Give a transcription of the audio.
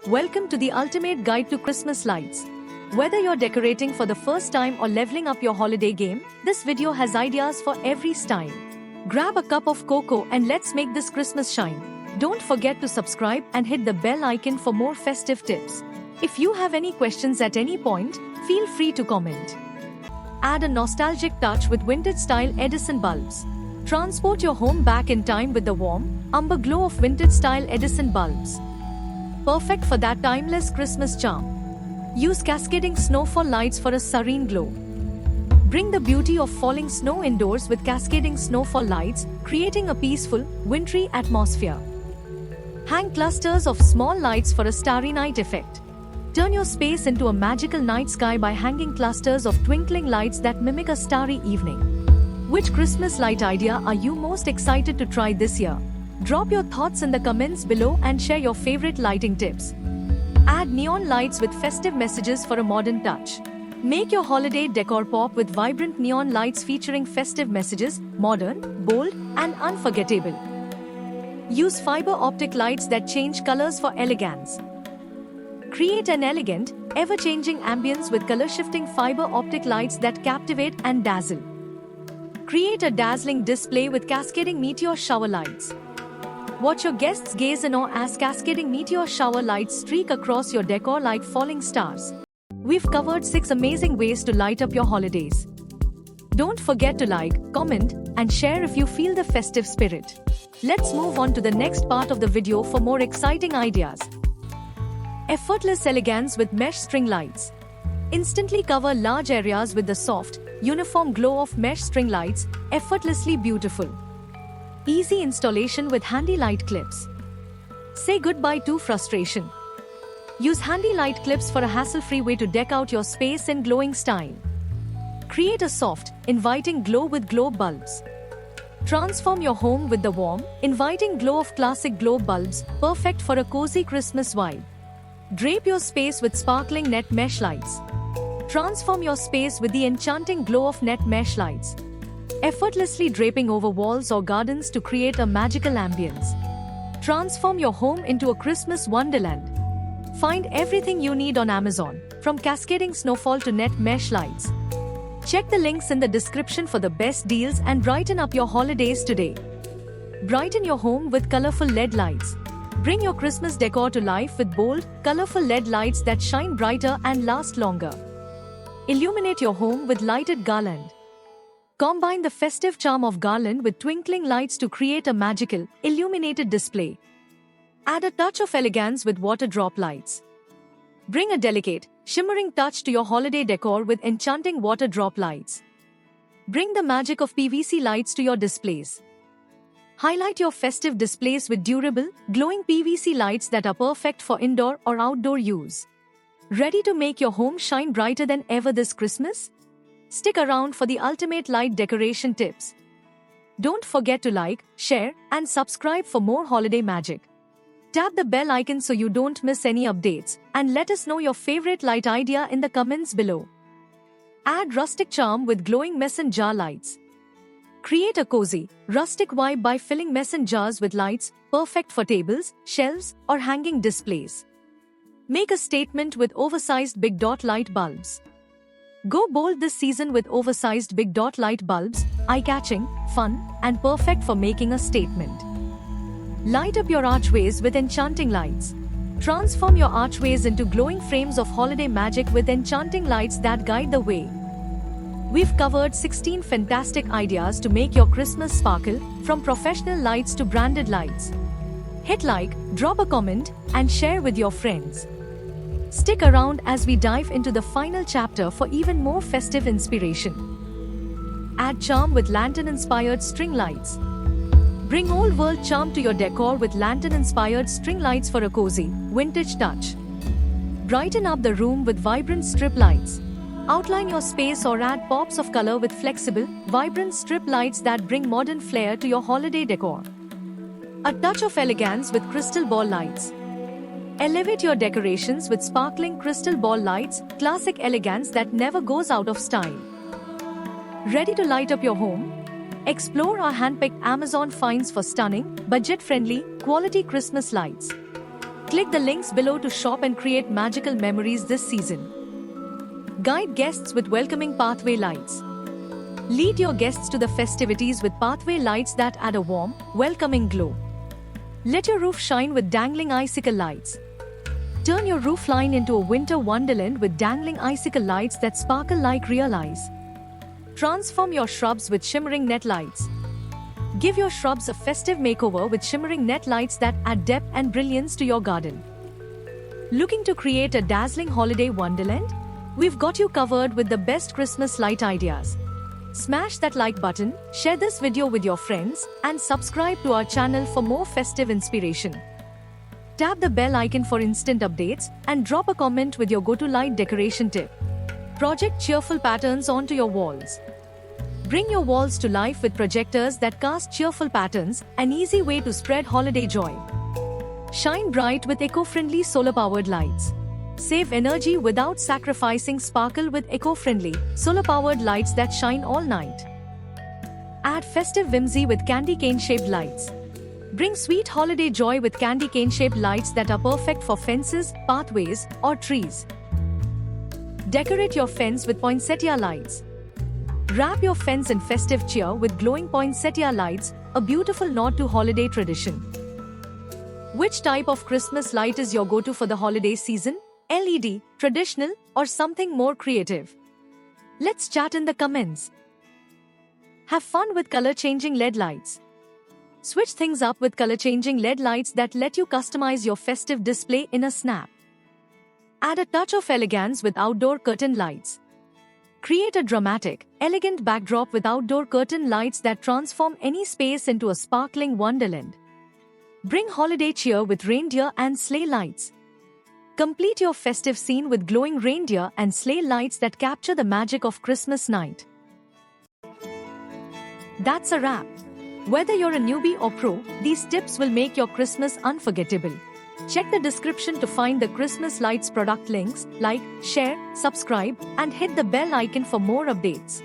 Welcome to the ultimate guide to Christmas lights. Whether you're decorating for the first time or leveling up your holiday game, this video has ideas for every style. Grab a cup of cocoa and let's make this Christmas shine. Don't forget to subscribe and hit the bell icon for more festive tips. If you have any questions at any point, feel free to comment. Add a nostalgic touch with vintage-style Edison bulbs. Transport your home back in time with the warm, amber glow of vintage-style Edison bulbs. Perfect for that timeless Christmas charm. Use cascading snowfall lights for a serene glow. Bring the beauty of falling snow indoors with cascading snowfall lights, creating a peaceful, wintry atmosphere. Hang clusters of small lights for a starry night effect. Turn your space into a magical night sky by hanging clusters of twinkling lights that mimic a starry evening. Which Christmas light idea are you most excited to try this year? Drop your thoughts in the comments below and share your favorite lighting tips. Add neon lights with festive messages for a modern touch. Make your holiday decor pop with vibrant neon lights featuring festive messages, modern, bold, and unforgettable. Use fiber optic lights that change colors for elegance. Create an elegant, ever-changing ambience with color-shifting fiber optic lights that captivate and dazzle. Create a dazzling display with cascading meteor shower lights. Watch your guests gaze in awe as cascading meteor shower lights streak across your decor like falling stars. We've covered 6 amazing ways to light up your holidays. Don't forget to like, comment, and share if you feel the festive spirit. Let's move on to the next part of the video for more exciting ideas. Effortless elegance with mesh string lights. Instantly cover large areas with the soft, uniform glow of mesh string lights, effortlessly beautiful. Easy installation with handy light clips. Say goodbye to frustration. Use handy light clips for a hassle-free way to deck out your space in glowing style. Create a soft, inviting glow with glow bulbs. Transform your home with the warm, inviting glow of classic glow bulbs, perfect for a cozy Christmas vibe. Drape your space with sparkling net mesh lights. Transform your space with the enchanting glow of net mesh lights, effortlessly draping over walls or gardens to create a magical ambience. Transform your home into a Christmas wonderland. Find everything you need on Amazon, from cascading snowfall to net mesh lights. Check the links in the description for the best deals and brighten up your holidays today. Brighten your home with colorful LED lights. Bring your Christmas decor to life with bold, colorful LED lights that shine brighter and last longer. Illuminate your home with lighted garland. Combine the festive charm of garland with twinkling lights to create a magical, illuminated display. Add a touch of elegance with water drop lights. Bring a delicate, shimmering touch to your holiday decor with enchanting water drop lights. Bring the magic of PVC lights to your displays. Highlight your festive displays with durable, glowing PVC lights that are perfect for indoor or outdoor use. Ready to make your home shine brighter than ever this Christmas? Stick around for the ultimate light decoration tips. Don't forget to like, share, and subscribe for more holiday magic. Tap the bell icon so you don't miss any updates, and let us know your favorite light idea in the comments below. Add rustic charm with glowing mason jar lights. Create a cozy, rustic vibe by filling mason jars with lights, perfect for tables, shelves, or hanging displays. Make a statement with oversized big dot light bulbs. Go bold this season with oversized big dot light bulbs, eye-catching, fun, and perfect for making a statement. Light up your archways with enchanting lights. Transform your archways into glowing frames of holiday magic with enchanting lights that guide the way. We've covered 16 fantastic ideas to make your Christmas sparkle, from professional lights to branded lights. Hit like, drop a comment, and share with your friends. Stick around as we dive into the final chapter for even more festive inspiration. Add charm with lantern-inspired string lights. Bring old-world charm to your decor with lantern-inspired string lights for a cozy, vintage touch. Brighten up the room with vibrant strip lights. Outline your space or add pops of color with flexible, vibrant strip lights that bring modern flair to your holiday decor. A touch of elegance with crystal ball lights. Elevate your decorations with sparkling crystal ball lights, classic elegance that never goes out of style. Ready to light up your home? Explore our handpicked Amazon finds for stunning, budget-friendly, quality Christmas lights. Click the links below to shop and create magical memories this season. Guide guests with welcoming pathway lights. Lead your guests to the festivities with pathway lights that add a warm, welcoming glow. Let your roof shine with dangling icicle lights. Turn your roof line into a winter wonderland with dangling icicle lights that sparkle like real eyes. Transform your shrubs with shimmering net lights. Give your shrubs a festive makeover with shimmering net lights that add depth and brilliance to your garden. Looking to create a dazzling holiday wonderland? We've got you covered with the best Christmas light ideas. Smash that like button, share this video with your friends, and subscribe to our channel for more festive inspiration. Tap the bell icon for instant updates and drop a comment with your go-to light decoration tip. Project cheerful patterns onto your walls. Bring your walls to life with projectors that cast cheerful patterns, an easy way to spread holiday joy. Shine bright with eco-friendly solar-powered lights. Save energy without sacrificing sparkle with eco-friendly, solar-powered lights that shine all night. Add festive whimsy with candy cane-shaped lights. Bring sweet holiday joy with candy cane-shaped lights that are perfect for fences, pathways, or trees. Decorate your fence with poinsettia lights. Wrap your fence in festive cheer with glowing poinsettia lights, a beautiful nod to holiday tradition. Which type of Christmas light is your go-to for the holiday season? LED, traditional, or something more creative? Let's chat in the comments. Have fun with color-changing LED lights. Switch things up with color-changing LED lights that let you customize your festive display in a snap. Add a touch of elegance with outdoor curtain lights. Create a dramatic, elegant backdrop with outdoor curtain lights that transform any space into a sparkling wonderland. Bring holiday cheer with reindeer and sleigh lights. Complete your festive scene with glowing reindeer and sleigh lights that capture the magic of Christmas night. That's a wrap. Whether you're a newbie or pro, these tips will make your Christmas unforgettable. Check the description to find the Christmas lights product links, like, share, subscribe, and hit the bell icon for more updates.